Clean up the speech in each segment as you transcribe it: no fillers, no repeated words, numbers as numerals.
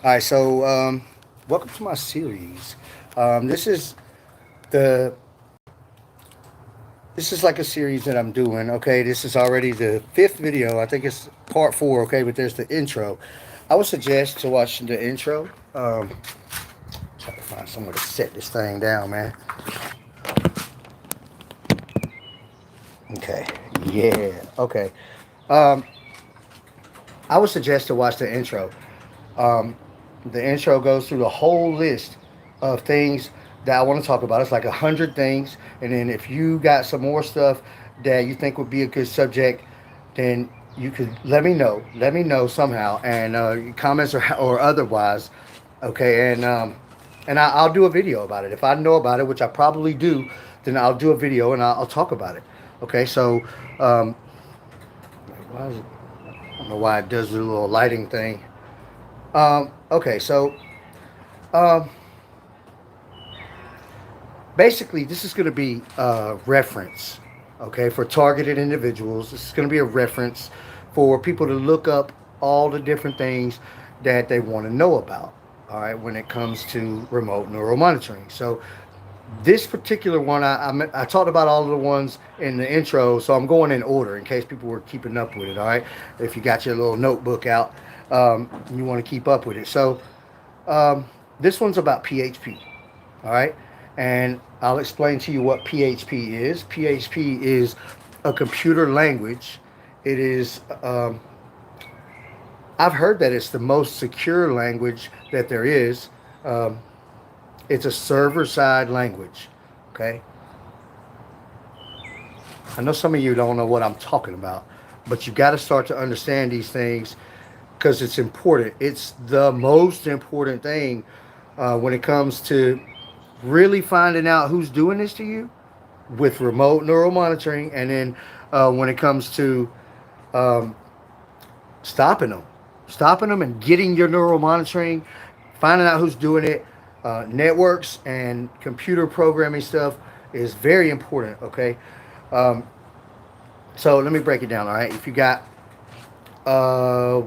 All right, so welcome to my series. This is the this is like a series that I'm doing. Okay, this is already the fifth video. I think it's part four. Okay, but there's the intro. I would suggest to watch the intro. Try to find somewhere to set this thing down, man. Okay, yeah, okay. Um, I would suggest to watch the intro. Um, the intro goes through the whole list of things that I want to talk about. It's like 100 things, and then if you got some more stuff that you think would be a good subject, then you could let me know. Let me know somehow, and comments or otherwise. Okay, I'll do a video about it if I know about it, which I probably do. Then I'll do a video and I'll talk about it. Okay, so um, why is it, I don't know why it does the little lighting thing. Okay, so um, basically, this is going to be a reference, okay, for targeted individuals. This is going to be a reference for people to look up all the different things that they want to know about, all right, when it comes to remote neural monitoring. So, this particular one, I talked about all of the ones in the intro, so I'm going in order in case people were keeping up with it, all right? If you got your little notebook out, you want to keep up with it. So, this one's about PHP. All right. And I'll explain to you what PHP is. PHP is a computer language. It is, I've heard that it's the most secure language that there is. Um, it's a server side language. Okay. I know some of you don't know what I'm talking about, but you got to start to understand these things because it's important. It's the most important thing when it comes to really finding out who's doing this to you with remote neural monitoring, and then when it comes to um, stopping them, and getting your neural monitoring, finding out who's doing it. Networks and computer programming stuff is very important. Okay, um, so let me break it down. All right, if you got a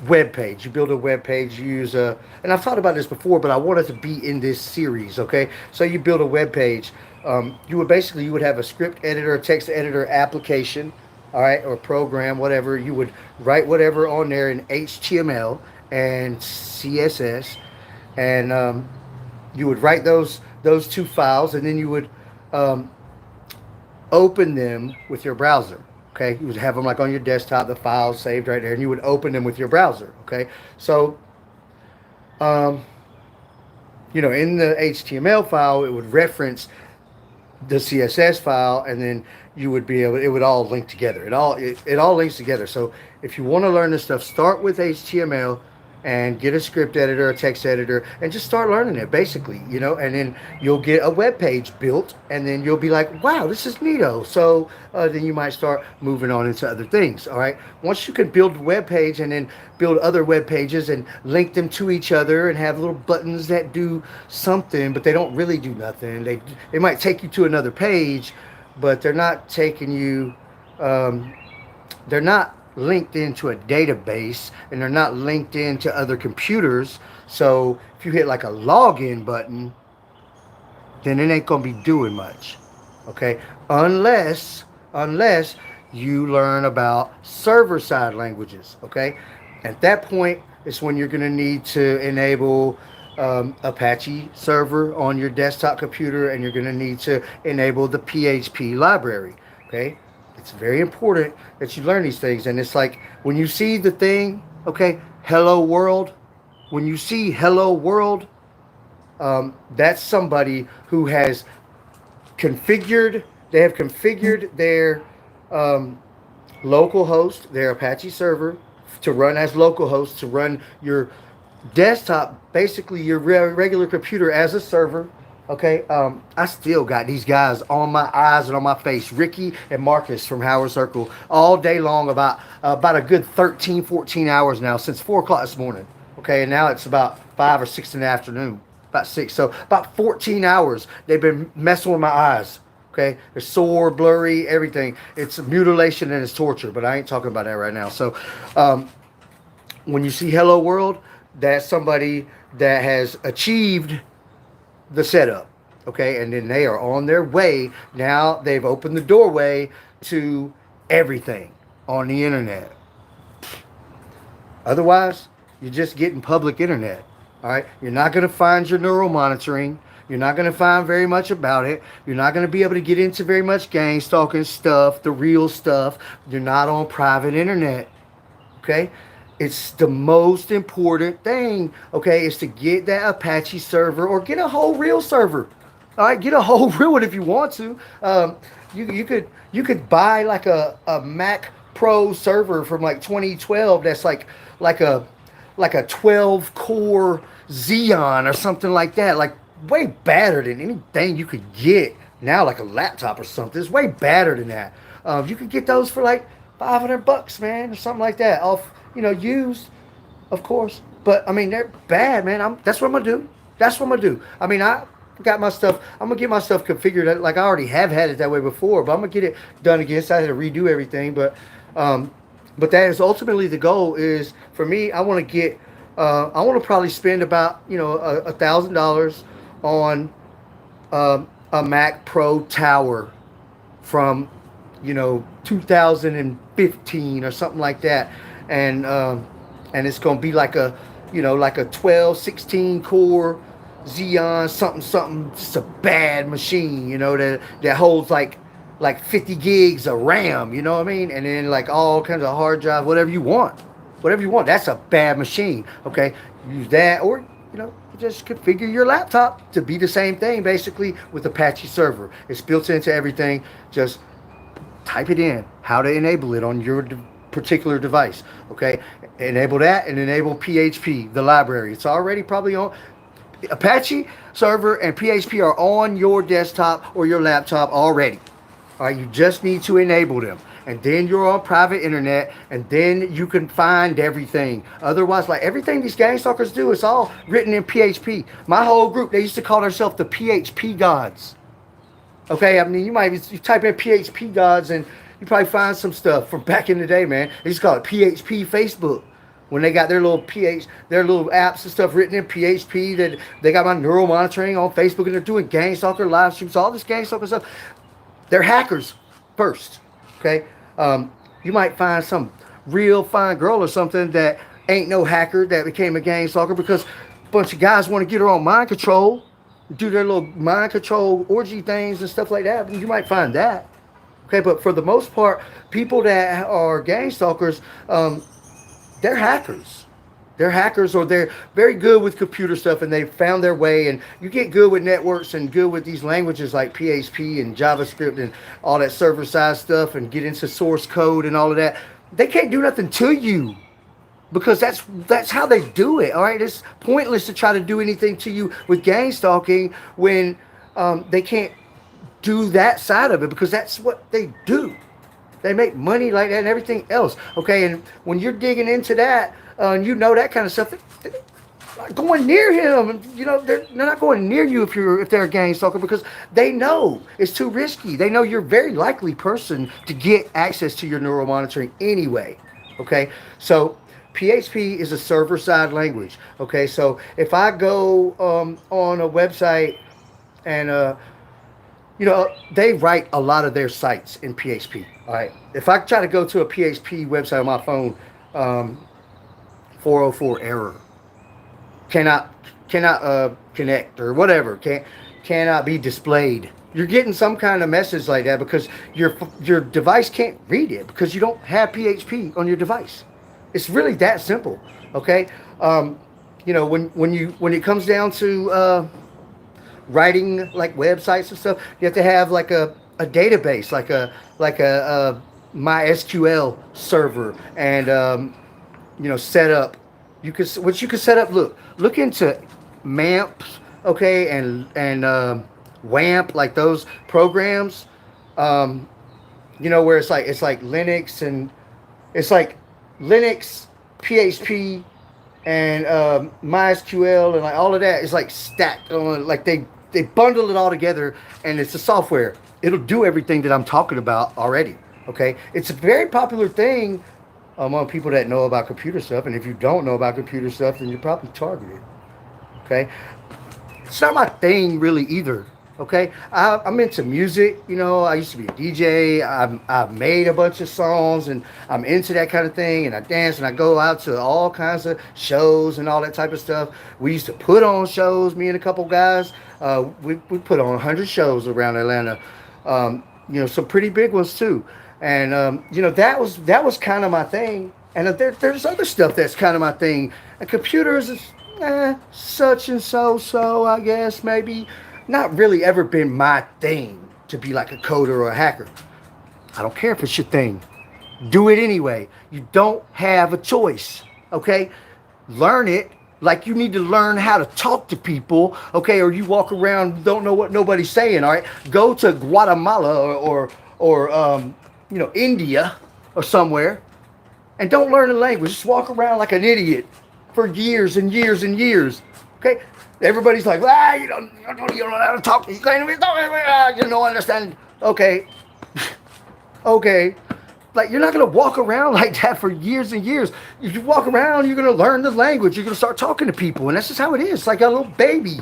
web page, you build a web page, you use a, and I've talked about this before, but I want it to be in this series. Okay, so you build a web page. You would have a script editor, text editor application, all right, or program, whatever. You would write whatever on there in HTML and CSS, and you would write those two files, and then you would um, open them with your browser. Okay, you would have them like on your desktop, the files saved right there, and you would open them with your browser. Okay, so um, in the HTML file, it would reference the CSS file, and then you would be able. It would all link together. It all links together. So if you want to learn this stuff, start with HTML and get a script editor, a text editor, and just start learning it basically, and then you'll get a web page built, and then you'll be like, wow, this is neato. So then you might start moving on into other things. All right. Once you can build a web page and then build other web pages and link them to each other and have little buttons that do something, but they don't really do nothing. They might take you to another page, but they're not taking you. They're not linked into a database, and they're not linked into other computers. So if you hit like a login button, then it ain't gonna be doing much. Okay, unless you learn about server side languages. Okay, at that point, it's when you're gonna need to enable Apache server on your desktop computer, and you're gonna need to enable the PHP library. Okay, it's very important that you learn these things. And it's like when you see the thing, okay, hello world, when you see hello world, that's somebody who has they have configured their local host, their Apache server, to run as local host, to run your desktop, basically your regular computer as a server. Okay, I still got these guys on my eyes and on my face, Ricky and Marcus from Howard Circle, all day long, about a good 13, 14 hours now, since 4 o'clock this morning. Okay, and now it's about 5 or 6 in the afternoon, about 6. So about 14 hours they've been messing with my eyes. Okay, they're sore, blurry, everything. It's mutilation and it's torture, but I ain't talking about that right now. So when you see hello world, That's somebody that has achieved the setup. Okay, and then they are on their way. Now they've opened the doorway to everything on the internet. Otherwise, you're just getting public internet. All right, you're not going to find your neural monitoring. You're not going to find very much about it. You're not going to be able to get into very much gang stalking stuff, the real stuff. You're not on private internet. Okay, it's the most important thing. Okay, is to get that Apache server or get a whole real server. All right, get a whole real one if you want to. You could buy like a Mac Pro server from like 2012. That's like a like a 12 core Xeon or something like that. Like way better than anything you could get now, like a laptop or something. It's way better than that. You could get those for like $500, man, or something like that. Off, used, of course. But I mean, they're bad, man. That's what I'm gonna do. That's what I'm gonna do. I mean, I got my stuff. I'm gonna get my stuff configured. Like I already have had it that way before, but I'm gonna get it done again. So I had to redo everything, but that is ultimately the goal. Is for me, I want to get. I want to probably spend about $1,000 on a Mac Pro tower from 2015 or something like that, and it's gonna be like a 12, 16 core Xeon something something, just a bad machine, that holds like 50 gigs of RAM, you know what I mean, and then like all kinds of hard drive, whatever you want. That's a bad machine. Okay, use that, or you just configure your laptop to be the same thing basically with Apache server. It's built into everything. Just type it in how to enable it on your particular device. Okay, enable that and enable PHP, the library. It's already probably on. Apache server and PHP are on your desktop or your laptop already. All right, you just need to enable them, and then you're on private internet, and then you can find everything. Otherwise, like everything these gang stalkers do, it's all written in PHP. My whole group, they used to call themselves the PHP gods. Okay, I mean, you type in PHP gods, and you probably find some stuff from back in the day, man. They used to call it PHP Facebook. When they got their little apps and stuff written in PHP, that they got my neural monitoring on Facebook, and they're doing gang stalker live streams, all this gang stalker stuff. They're hackers first, okay? You might find some real fine girl or something that ain't no hacker that became a gang stalker because a bunch of guys want to get her on mind control, do their little mind control orgy things and stuff like that. You might find that, okay? But for the most part, people that are gang stalkers, they're hackers. They're hackers, or they're very good with computer stuff, and they found their way. And you get good with networks and good with these languages like PHP and JavaScript and all that server-side stuff, and get into source code and all of that. They can't do nothing to you because that's how they do it. All right, it's pointless to try to do anything to you with gang stalking when they can't do that side of it, because that's what they do. They make money like that and everything else. Okay, and when you're digging into that, and that kind of stuff, they're not going near him. They're not going near you if they're a gang stalker, because they know it's too risky. They know you're a very likely person to get access to your neural monitoring anyway. Okay, so PHP is a server-side language. Okay, so if I go on a website and they write a lot of their sites in PHP. All right. If I try to go to a PHP website on my phone, 404 error, cannot connect or whatever, cannot be displayed. You're getting some kind of message like that because your device can't read it because you don't have PHP on your device. It's really that simple. Okay. When it comes down to writing like websites and stuff, you have to have like a database, like a MySQL server, and set up. You could set up. Look into MAMPs, okay, and WAMP, like those programs. Where it's like Linux, and it's like Linux, PHP, and MySQL, and like all of that is like stacked on, like they bundle it all together, and it's a software. It'll do everything that I'm talking about already. Okay, it's a very popular thing among people that know about computer stuff. And if you don't know about computer stuff, then you're probably targeted. Okay, it's not my thing really either. Okay, I'm into music. You know, I used to be a DJ. I've made a bunch of songs, and I'm into that kind of thing. And I dance, and I go out to all kinds of shows and all that type of stuff. We used to put on shows. Me and a couple guys, we put on 100 shows around Atlanta. You know, some pretty big ones too. And you know, that was kind of my thing. And there's other stuff that's kind of my thing. And computers is such and so, I guess, maybe. Not really ever been my thing to be like a coder or a hacker. I don't care if it's your thing. Do it anyway. You don't have a choice. Okay? Learn it like you need to learn how to talk to people, okay? Or you walk around don't know what nobody's saying, all right? Go to Guatemala or you know, India or somewhere and don't learn the language. Just walk around like an idiot for years and years and years. Okay? Everybody's like, you don't know how to talk. You don't understand. Okay. Okay. Like, you're not going to walk around like that for years and years. If you walk around, you're going to learn the language. You're going to start talking to people. And that's just how it is. It's like a little baby.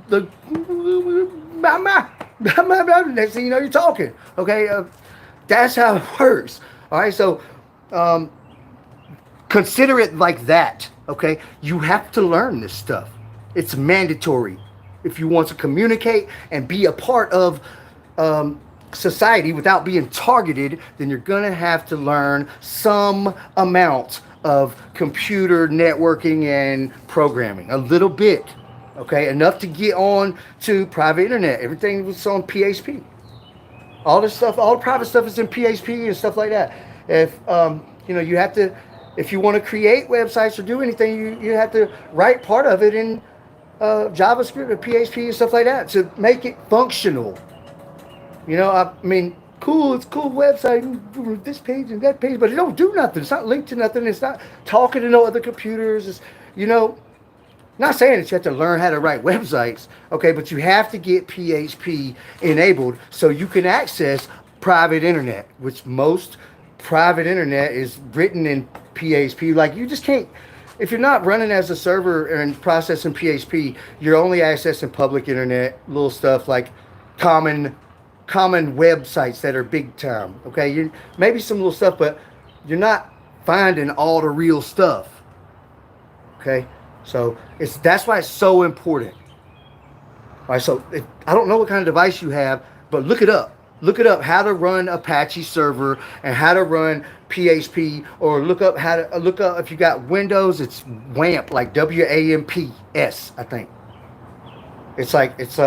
The next thing you know, you're talking. Okay? That's how it works. All right? So, consider it like that. Okay? You have to learn this stuff. It's mandatory. If you want to communicate and be a part of society without being targeted, then you're going to have to learn some amount of computer networking and programming. A little bit. Okay? Enough to get on to private internet. Everything was on PHP. All this stuff, all the private stuff is in PHP and stuff like that. If you know, you have to, if you want to create websites or do anything, you have to write part of it in JavaScript or PHP and stuff like that to make it functional. You know, I mean, cool, it's a cool website, this page and that page, but it don't do nothing. It's not linked to nothing. It's not talking to no other computers. It's, you know, not saying that you have to learn how to write websites, okay, but you have to get PHP enabled so you can access private internet, which most private internet is written in PHP. Like, you just can't, if you're not running as a server and processing PHP, you're only accessing public internet, little stuff like common websites that are big time, okay? You maybe some little stuff, but you're not finding all the real stuff, okay? So that's why it's so important. All right, so I don't know what kind of device you have, but look it up. Look it up how to run Apache server and how to run PHP, or look up if you got Windows, it's WAMP, like WAMPS, I think. It's like it's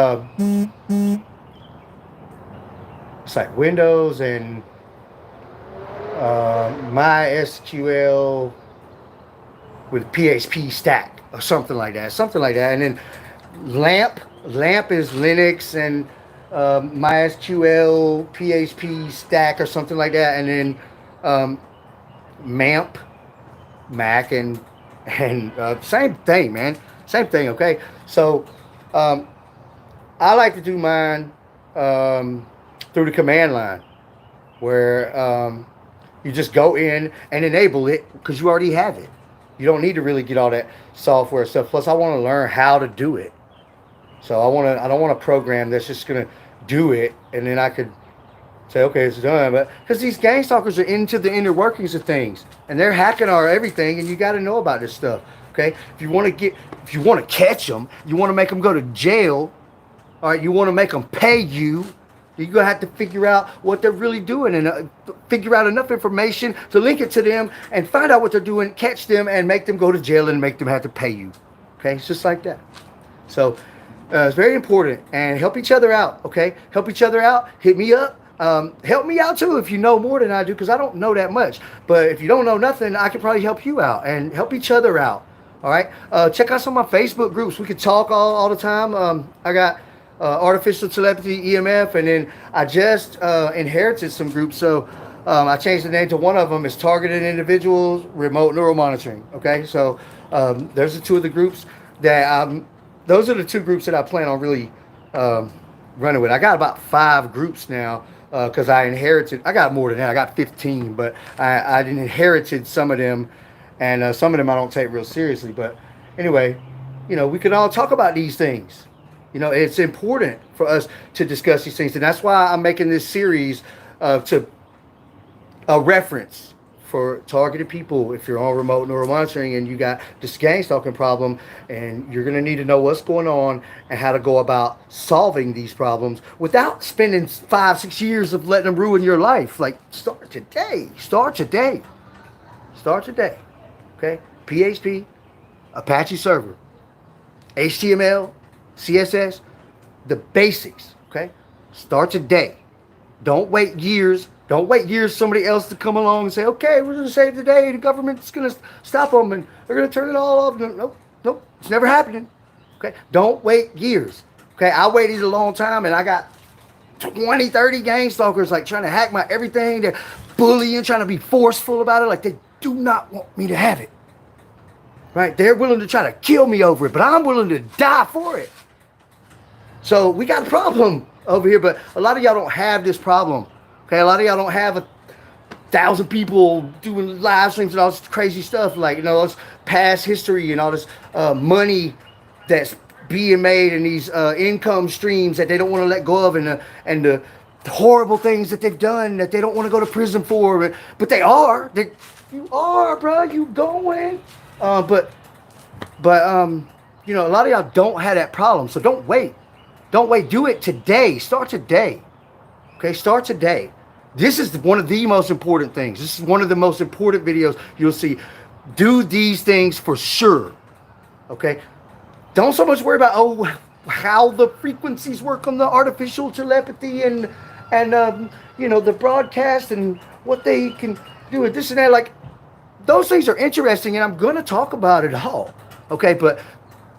like Windows and MySQL with PHP stack or something like that. And then LAMP is Linux and MySQL PHP stack or something like that. And then MAMP, Mac, and same thing, man. Same thing, okay? So I like to do mine through the command line, where you just go in and enable it because you already have it. You don't need to really get all that software stuff. Plus, I want to learn how to do it. So I don't want a program that's just gonna do it and then I could say, okay, it's done. But because these gang stalkers are into the inner workings of things and they're hacking our everything, and you got to know about this stuff. Okay, if you want to catch them, you want to make them go to jail. All right, you want to make them pay you. You're going to have to figure out what they're really doing and figure out enough information to link it to them and find out what they're doing, catch them, and make them go to jail and make them have to pay you. Okay? It's just like that. So it's very important. And help each other out. Okay? Help each other out. Hit me up. Help me out too if you know more than I do, because I don't know that much. But if you don't know nothing, I can probably help you out and help each other out. All right? Check out some of my Facebook groups. We can talk all the time. I got Artificial Telepathy, EMF, and then I just inherited some groups. So I changed the name to one of them. It's Targeted Individuals, Remote Neural Monitoring. Okay? So there's the two of the groups that those are the two groups that I plan on really running with. I got about 5 groups now because I inherited. I got more than that. I got 15, but I inherited some of them, and some of them I don't take real seriously. But anyway, we can all talk about these things. It's important for us to discuss these things, and that's why I'm making this series to a reference for targeted people. If you're on remote neural monitoring and you got this gang stalking problem, and you're going to need to know what's going on and how to go about solving these problems without spending 5-6 years of letting them ruin your life. Like, start today. Okay? PHP, Apache server, HTML, CSS, the basics. Okay? Start today. Don't wait years. Don't wait years for somebody else to come along and say, okay, we're going to save the day. The government's going to stop them and they're going to turn it all off. Nope. It's never happening. Okay? Don't wait years. Okay? I waited a long time, and I got 20, 30 gang stalkers like trying to hack my everything. They're bullying, trying to be forceful about it. Like, they do not want me to have it. Right? They're willing to try to kill me over it, but I'm willing to die for it. So we got a problem over here, but a lot of y'all don't have this problem. Okay, a lot of y'all don't have 1,000 people doing live streams and all this crazy stuff, like, this past history and all this money that's being made and these income streams that they don't want to let go of, and the horrible things that they've done that they don't want to go to prison for, but they are. You are, bro. You going? But a lot of y'all don't have that problem, so don't wait. Don't wait. Do it today. Start today. Okay, start today. This is one of the most important things. This is one of the most important videos you'll see. Do these things for sure. Okay? Don't so much worry about, how the frequencies work on the artificial telepathy and the broadcast and what they can do with this and that. Like, those things are interesting, and I'm going to talk about it all. Okay? But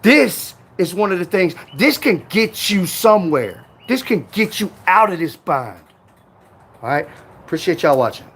this is one of the things. This can get you somewhere. This can get you out of this bind. All right. Appreciate y'all watching.